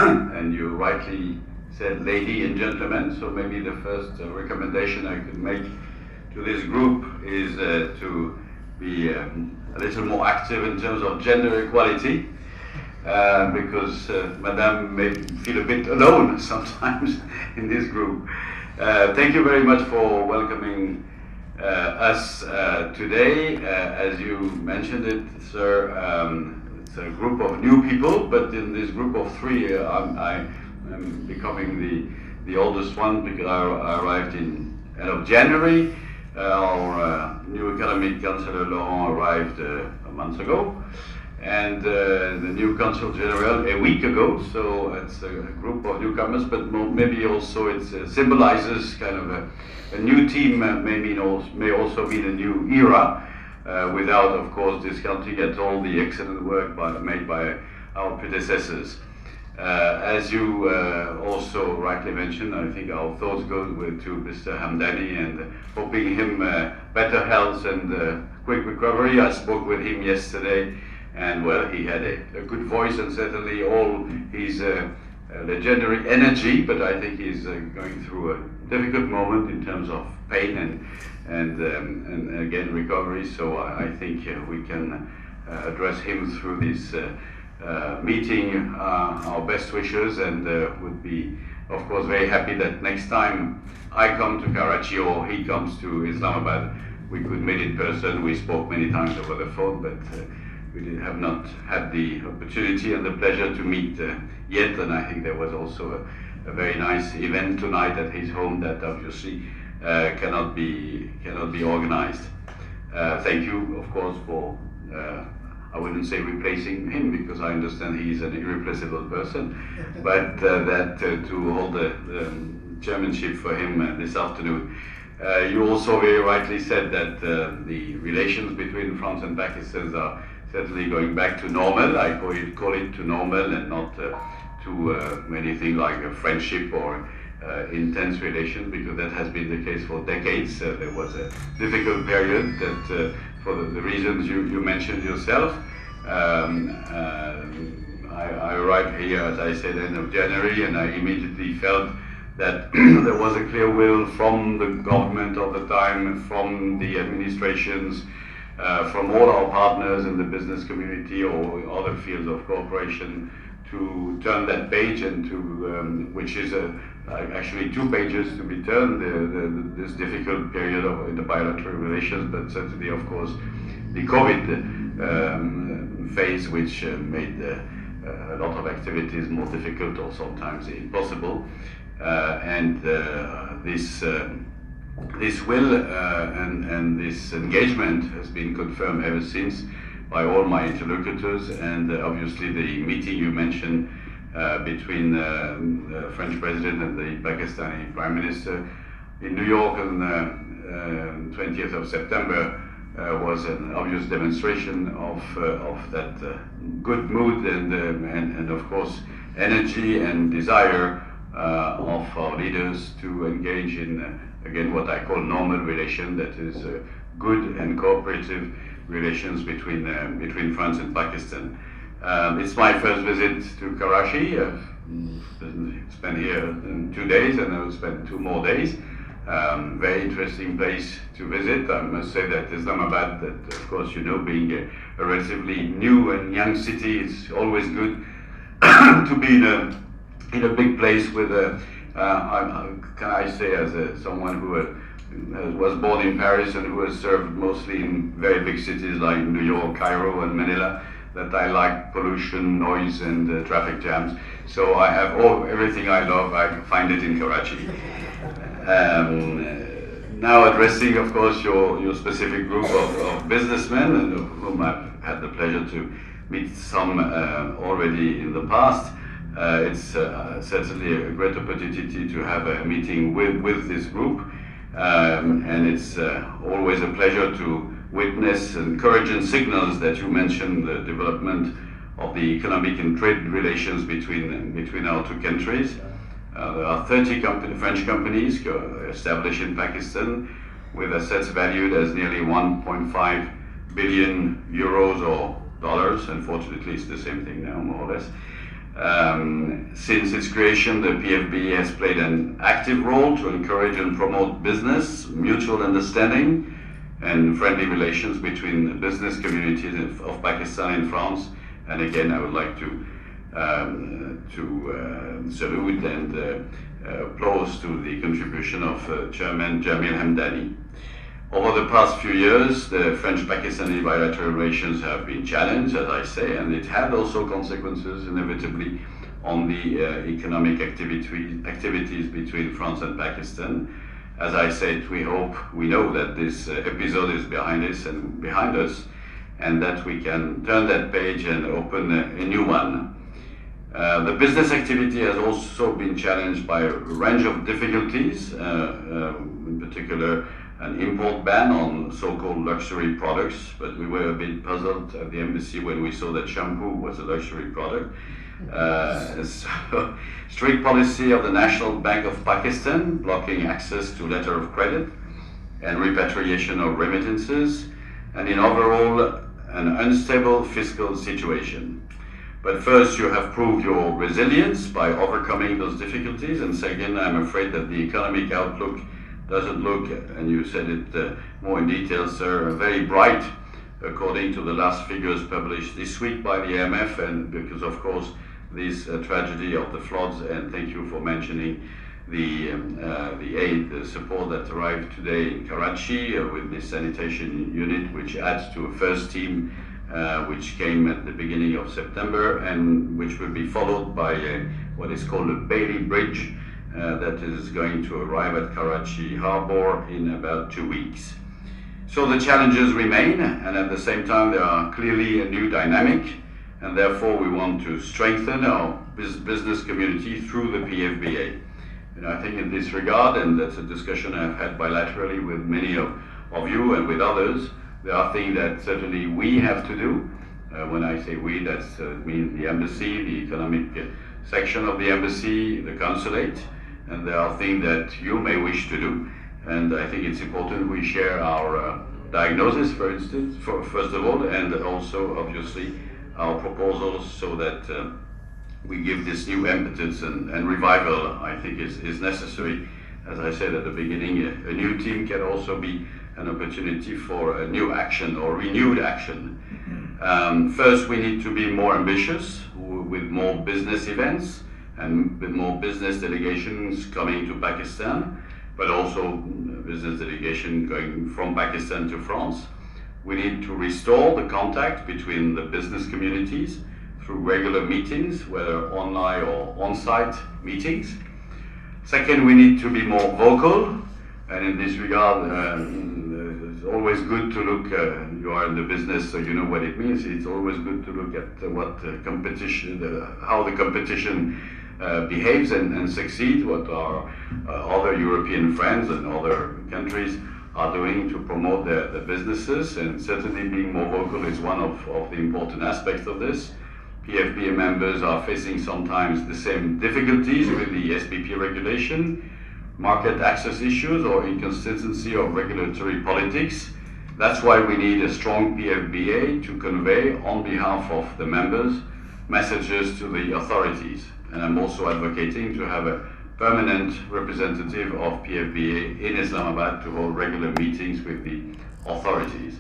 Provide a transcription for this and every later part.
and you rightly said lady and gentlemen, so maybe the first recommendation I could make to this group is to be a little more active in terms of gender equality, because Madame may feel a bit alone sometimes in this group. Thank you very much for welcoming us today. As you mentioned it, sir, it's a group of new people, but in this group of three, I'm becoming the oldest one because I arrived in end of January. Our new academic councillor Laurent arrived a month ago, and the new consul general a week ago. So it's a group of newcomers, but maybe also it symbolizes kind of a new team. May also mean a new era, without, of course, discounting at all the excellent work made by our predecessors. As you also rightly mentioned, I think our thoughts go to Mr. Hamdani and hoping him better health and quick recovery. I spoke with him yesterday, and well, he had a good voice and certainly all his legendary energy, but I think he's going through a difficult moment in terms of pain and again recovery. So I think we can address him through this meeting our best wishes, and would be, of course, very happy that next time I come to Karachi or he comes to Islamabad, we could meet in person. We spoke many times over the phone, but we have not had the opportunity and the pleasure to meet yet. And I think there was also a very nice event tonight at his home that obviously cannot be organized. Thank you, of course, for I wouldn't say replacing him, because I understand he's an irreplaceable person, but to hold the chairmanship for him this afternoon. You also very rightly said that the relations between France and Pakistan are certainly going back to normal. I call it to normal, and not to anything like a friendship or intense relation, because that has been the case for decades. There was a difficult period that for the reasons you mentioned yourself. I arrived here, as I said, end of January, and I immediately felt that there was a clear will from the government of the time, from the administrations, from all our partners in the business community or other fields of cooperation, to turn that page, and to which is actually 2 pages to be turned, this difficult period in the bilateral relations, but certainly, of course, the COVID phase, which made a lot of activities more difficult or sometimes impossible. And this will and this engagement has been confirmed ever since by all my interlocutors, and obviously the meeting you mentioned between the French president and the Pakistani prime minister in New York on 20th of September was an obvious demonstration of that good mood and of course energy and desire of our leaders to engage in again what I call normal relation, that is good and cooperative relations between France and Pakistan. It's my first visit to Karachi. I've spent here 2 days, and I will spend 2 more days. Very interesting place to visit. I must say that Islamabad, that of course you know, being a relatively new and young city, it's always good to be in a big place with can I say, as someone who was born in Paris and who has served mostly in very big cities like New York, Cairo, and Manila, that I like pollution, noise, and traffic jams. So I have everything I love. I find it in Karachi. Now addressing, of course, your specific group of businessmen, and of whom I've had the pleasure to meet some already in the past. It's certainly a great opportunity to have a meeting with this group, and it's always a pleasure to witness encouraging signals that you mentioned, the development of the economic and trade relations between our 2 countries. There are 30 French companies established in Pakistan with assets valued as nearly 1.5 billion euros or dollars. Unfortunately, it's the same thing now, more or less. Since its creation, the PFBA has played an active role to encourage and promote business, mutual understanding, and friendly relations between the business communities of Pakistan and France. And again, I would like to salute and applause to the contribution of Chairman Jamil Hamdani. Over the past few years, the French-Pakistani bilateral relations have been challenged, as I say, and it had also consequences inevitably on the economic activities between France and Pakistan. As I said, we know that this episode is behind us, and that we can turn that page and open a new one. The business activity has also been challenged by a range of difficulties, in particular an import ban on so-called luxury products, but we were a bit puzzled at the embassy when we saw that shampoo was a luxury product. So, strict policy of the National Bank of Pakistan, blocking access to letter of credit and repatriation of remittances, and in overall an unstable fiscal situation. But first, you have proved your resilience by overcoming those difficulties, and second, I'm afraid that the economic outlook doesn't look, and you said it more in detail, sir, very bright, according to the last figures published this week by the IMF, and because, of course, this tragedy of the floods, and thank you for mentioning the aid, the support that arrived today in Karachi with this sanitation unit, which adds to a first team which came at the beginning of September, and which will be followed by what is called a Bailey Bridge that is going to arrive at Karachi Harbour in about 2 weeks. So the challenges remain, and at the same time there are clearly a new dynamic, and therefore we want to strengthen our business community through the PFBA. And I think in this regard, and that's a discussion I've had bilaterally with many of you and with others, there are things that certainly we have to do. When I say we, that means the embassy, the economic section of the embassy, the consulate, and there are things that you may wish to do. And I think it's important we share our diagnosis, for instance, first of all, and also obviously our proposals, so that we give this new impetus and revival, I think is necessary. As I said at the beginning, a new team can also be an opportunity for a new action or renewed action. First, we need to be more ambitious with more business events and with more business delegations coming to Pakistan, but also business delegation going from Pakistan to France. We need to restore the contact between the business communities through regular meetings, whether online or on-site meetings. Second, we need to be more vocal, and in this regard, it's always good to look, you are in the business, so you know what it means. It's always good to look at what how the competition behaves and succeeds, what our other European friends and other countries are doing to promote their businesses, and certainly being more vocal is one of the important aspects of this. PFBA members are facing sometimes the same difficulties with the SPP regulation, market access issues, or inconsistency of regulatory politics. That's why we need a strong PFBA to convey on behalf of the members messages to the authorities. And I'm also advocating to have a permanent representative of PFBA in Islamabad to hold regular meetings with the authorities.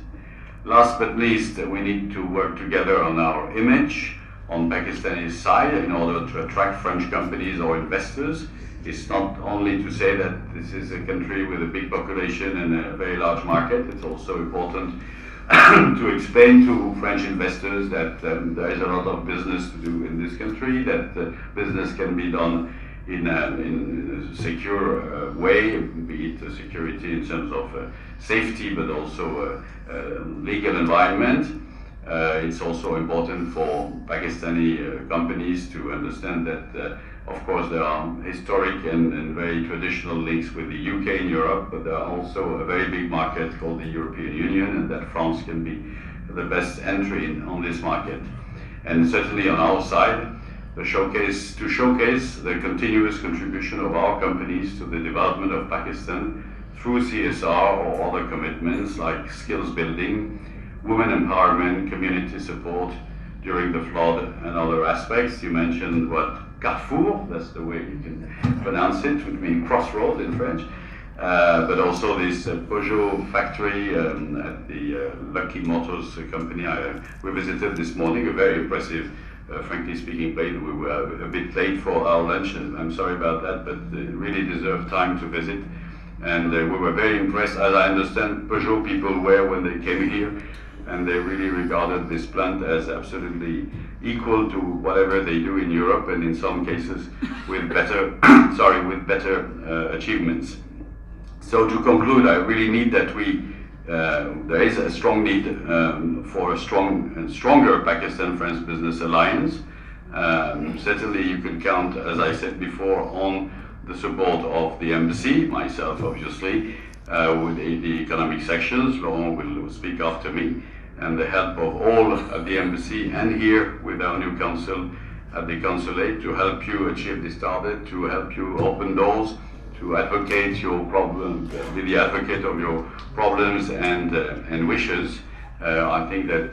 Last but least, we need to work together on our image on Pakistani side in order to attract French companies or investors. It's not only to say that this is a country with a big population and a very large market, it's also important to explain to French investors that there is a lot of business to do in this country, that business can be done in a secure way, be it security in terms of safety, but also legal environment. It's also important for Pakistani companies to understand that, of course, there are historic and very traditional links with the UK and Europe, but there are also a very big market called the European Union, and that France can be the best entry on this market. And certainly on our side, to showcase the continuous contribution of our companies to the development of Pakistan through CSR or other commitments like skills building, women empowerment, community support during the flood, and other aspects. You mentioned what Carrefour, that's the way you can pronounce it, which means crossroads in French. But also this Peugeot factory at the Lucky Motors company we visited this morning, a very impressive, frankly speaking, place. We were a bit late for our lunch, and I'm sorry about that, but it really deserved time to visit. And we were very impressed, as I understand Peugeot people were when they came here, and they really regarded this plant as absolutely equal to whatever they do in Europe, and in some cases with better, achievements. So to conclude, I really need that there is a strong need for a strong and stronger Pakistan-France business alliance. Certainly you can count, as I said before, on the support of the embassy, myself obviously, with the economic sections. Laurent will speak after me, and the help of all at the embassy and here with our new consul at the consulate to help you achieve this target, to help you open doors, to advocate your problems, be the advocate of your problems and wishes. I think that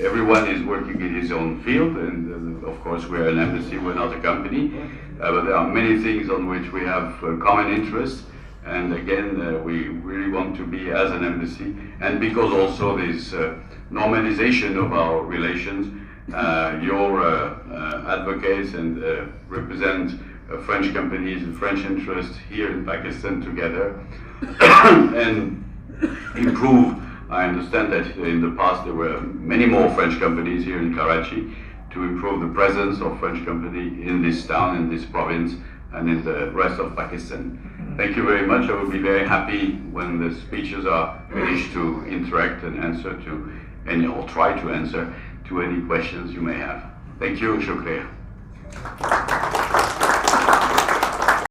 everyone is working in his own field, and of course we're an embassy, we're not a company, but there are many things on which we have common interests. And again, we really want to be as an embassy, and because also this normalization of our relations, your advocates and represent French companies and French interests here in Pakistan together and improve. I understand that in the past there were many more French companies here in Karachi, to improve the presence of French company in this town, in this province, and in the rest of Pakistan. Thank you very much. I will be very happy when the speeches are finished to interact and answer to any, or try to answer to any questions you may have. Thank you, Shukriya.